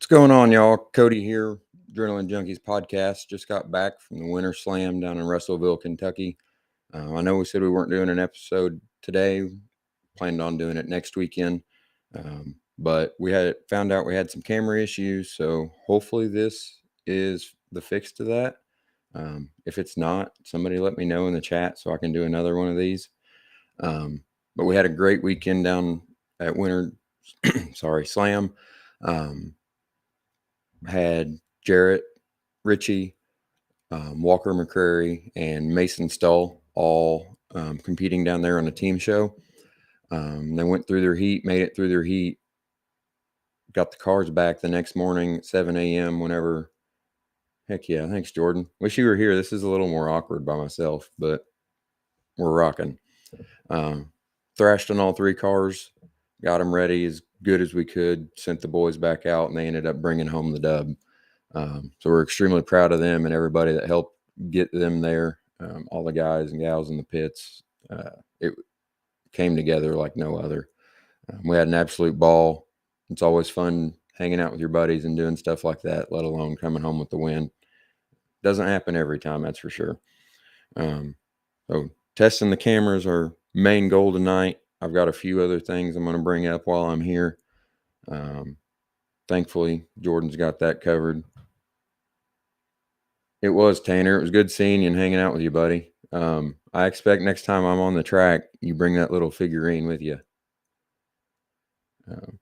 Going on, y'all? Cody here, Adrenaline Junkies podcast. Just got back from the Winter Slam down in Russellville, Kentucky. I know we said we weren't doing an episode today. Planned on doing it next weekend, but we had found out we had some camera issues. So hopefully this is the fix to that. If it's not, somebody let me know in the chat so I can do another one of these. But we had a great weekend down at Winter, Slam. Had Jarrett, Richie, Walker McCrary, and Mason Stull all competing down there on a team show. They went through their heat, made it through their heat, got the cars back the next morning at 7 a.m. whenever. Heck yeah. Thanks, Jordan. Wish you were here. This is a little more awkward by myself, but we're rocking. Thrashed on all three cars, got them ready as good as we could, sent the boys back out, and they ended up bringing home the dub. So we're extremely proud of them and everybody that helped get them there. All the guys and gals in the pits. It came together like no other. We had an absolute ball. It's always fun hanging out with your buddies and doing stuff like that, let alone coming home with the win. Doesn't happen every time, that's for sure. So testing the cameras are main goal tonight. I've got a few other things I'm going to bring up while I'm here. Thankfully, Jordan's got that covered. It was, Tanner. It was good seeing you and hanging out with you, buddy. I expect next time I'm on the track, you bring that little figurine with you.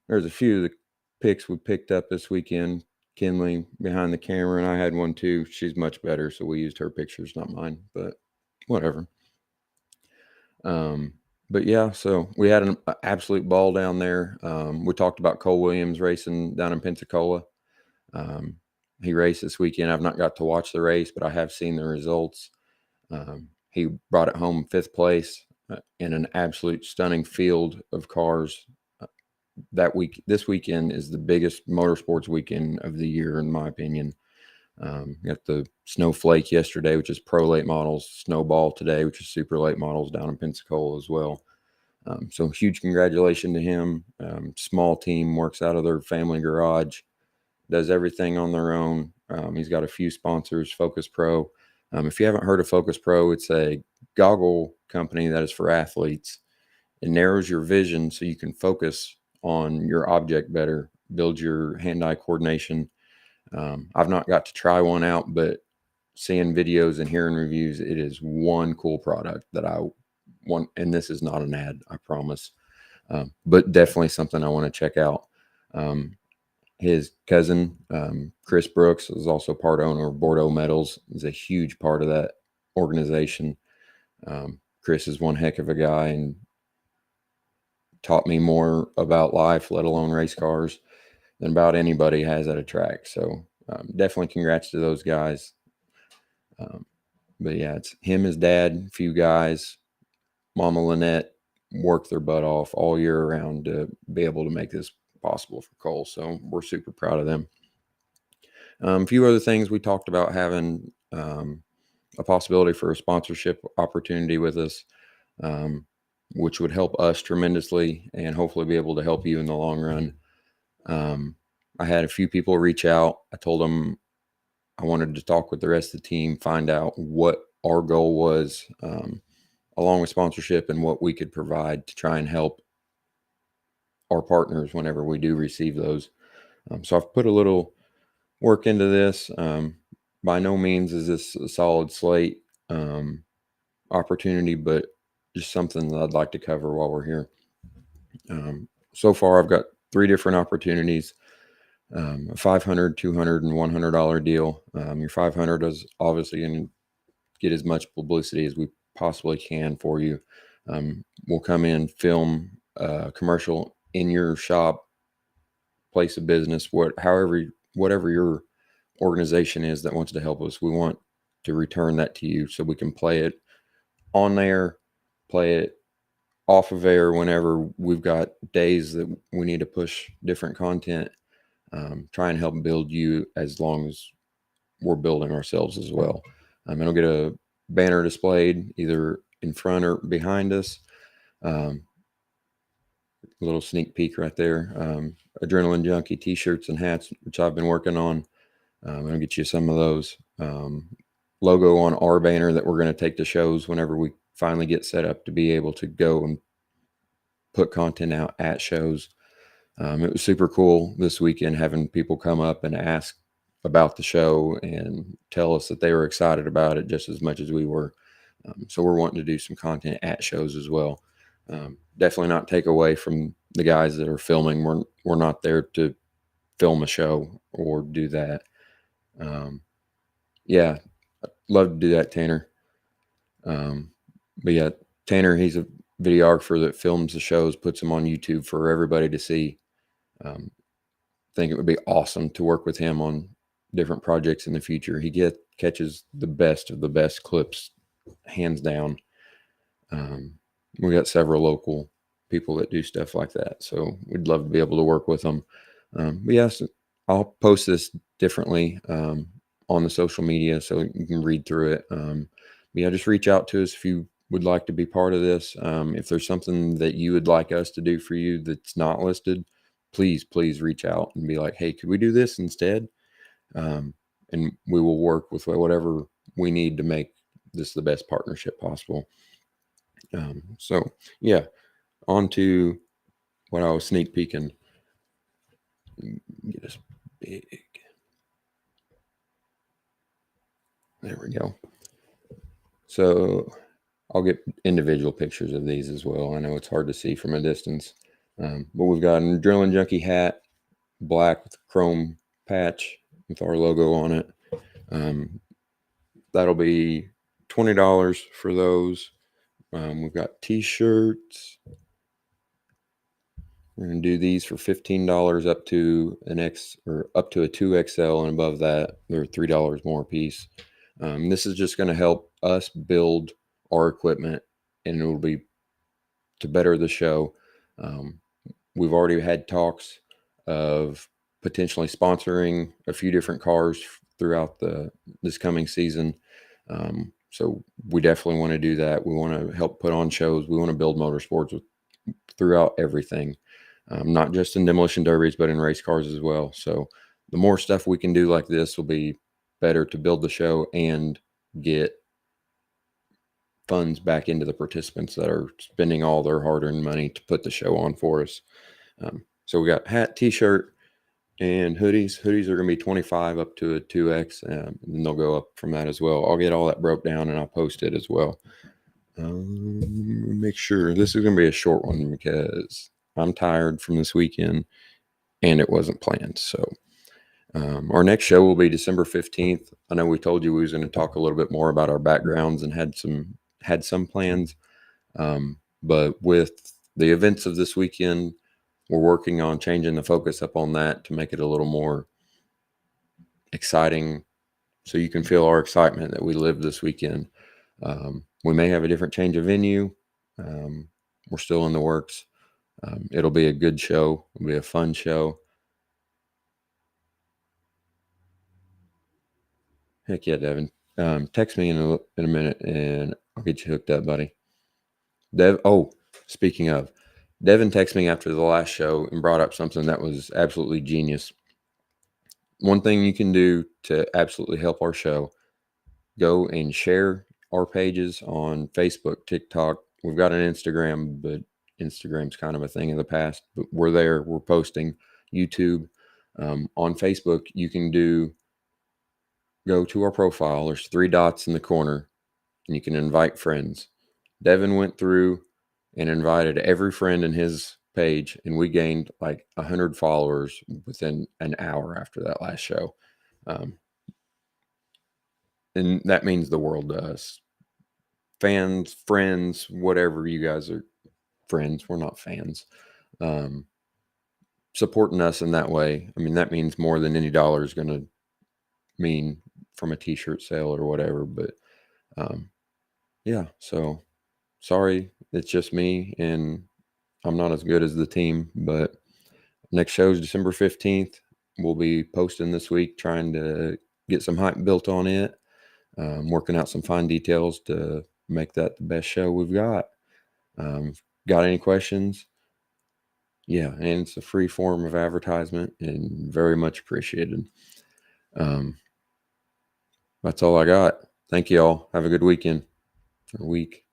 There's a few of the pics we picked up this weekend. Kinley behind the camera, and I had one too. She's much better, so we used her pictures, not mine, but whatever. But yeah, so we had an absolute ball down there. We talked about Cole Williams racing down in Pensacola. He raced this weekend. I've not got to watch the race, but I have seen the results. He brought it home 5th place in an absolute stunning field of cars. This weekend is the biggest motorsports weekend of the year, in my opinion. Got the Snowflake yesterday, which is pro late models, Snowball today, which is super late models down in Pensacola as well. So huge congratulations to him. Small team, works out of their family garage, does everything on their own. He's got a few sponsors, Focus Pro. If you haven't heard of Focus Pro, it's a goggle company that is for athletes. It narrows your vision so you can focus on your object better, build your hand-eye coordination. I've not got to try one out, but seeing videos and hearing reviews, it is one cool product that I want. And this is not an ad, I promise, but definitely something I want to check out. His cousin, Chris Brooks, is also part owner of Bordeaux Metals. He's a huge part of that organization. Chris is one heck of a guy and taught me more about life, let alone race cars, than about anybody has at a track. So definitely congrats to those guys. But yeah, it's him, his dad, a few guys, Mama Lynette worked their butt off all year around to be able to make this possible for Cole. So we're super proud of them. A few other things we talked about having a possibility for a sponsorship opportunity with us, which would help us tremendously and hopefully be able to help you in the long run. I had a few people reach out. I told them I wanted to talk with the rest of the team, find out what our goal was, along with sponsorship and what we could provide to try and help our partners whenever we do receive those. So I've put a little work into this. By no means is this a solid slate opportunity, but just something that I'd like to cover while we're here. So far, I've got 3 different opportunities. A $500, $200, and $100 deal. Your 500 is obviously going to get as much publicity as we possibly can for you. We'll come in, film a commercial in your shop, place of business, whatever your organization is that wants to help us. We want to return that to you so we can play it on there, play it off of air whenever we've got days that we need to push different content. Try and help build you as long as we're building ourselves as well. It'll get a banner displayed either in front or behind us. A little sneak peek right there. Adrenaline Junkie t-shirts and hats, which I've been working on. I'll get you some of those. Logo on our banner that we're going to take to shows whenever we finally get set up to be able to go and put content out at shows. It was super cool this weekend having people come up and ask about the show and tell us that they were excited about it just as much as we were. So we're wanting to do some content at shows as well. Definitely not take away from the guys that are filming. We're not there to film a show or do that. Yeah, I'd love to do that, Tanner. But yeah, Tanner, he's a videographer that films the shows, puts them on YouTube for everybody to see. Think it would be awesome to work with him on different projects in the future. He catches the best of the best clips, hands down. We got several local people that do stuff like that, so we'd love to be able to work with them. But yes, I'll post this differently on the social media so you can read through it. But yeah, just reach out to us if you would like to be part of this. If there's something that you would like us to do for you that's not listed, please reach out and be like, hey, could we do this instead? And we will work with whatever we need to make this the best partnership possible. So yeah, on to what I was sneak peeking. Get us big. There we go. So I'll get individual pictures of these as well. I know it's hard to see from a distance, but we've got an Adrenaline Junkie hat, black with a chrome patch with our logo on it. That'll be $20 for those. We've got t-shirts. We're going to do these for $15 up to up to a 2XL, and above that they're $3 more a piece. This is just going to help us build our equipment, and it will be to better the show. We've already had talks of potentially sponsoring a few different cars throughout this coming season. So we definitely want to do that. We want to help put on shows. We want to build motorsports throughout everything, not just in demolition derbies, but in race cars as well. So the more stuff we can do like this will be better to build the show and get funds back into the participants that are spending all their hard-earned money to put the show on for us. So we got hat, t-shirt, and hoodies. Hoodies are going to be 25 up to a 2X, and then they'll go up from that as well. I'll get all that broke down and I'll post it as well. Make sure this is going to be a short one because I'm tired from this weekend and it wasn't planned. So our next show will be December 15th. I know we told you we was going to talk a little bit more about our backgrounds and had some plans. But with the events of this weekend, we're working on changing the focus up on that to make it a little more exciting so you can feel our excitement that we live this weekend. We may have a different change of venue. We're still in the works. It'll be a good show. It'll be a fun show. Heck yeah, Devin. Text me in a minute and I'll get you hooked up, buddy. Speaking of, Devin texted me after the last show and brought up something that was absolutely genius. One thing you can do to absolutely help our show, go and share our pages on Facebook, TikTok. We've got an Instagram, but Instagram's kind of a thing of the past, but we're there. We're posting. YouTube. On Facebook, you can go to our profile. There's 3 dots in the corner and you can invite friends. Devin went through and invited every friend in his page, and we gained like 100 followers within an hour after that last show. And that means the world to us. Fans, friends, whatever, you guys are friends. We're not fans. Supporting us in that way, I mean, that means more than any dollar is going to mean from a t-shirt sale or whatever. But yeah, so sorry, it's just me and I'm not as good as the team. But next show is December 15th. We'll be posting this week, trying to get some hype built on it, working out some fine details to make that the best show we've got. Got any questions? Yeah, and it's a free form of advertisement and very much appreciated. Um, that's all I got. Thank you all. Have a good weekend or week.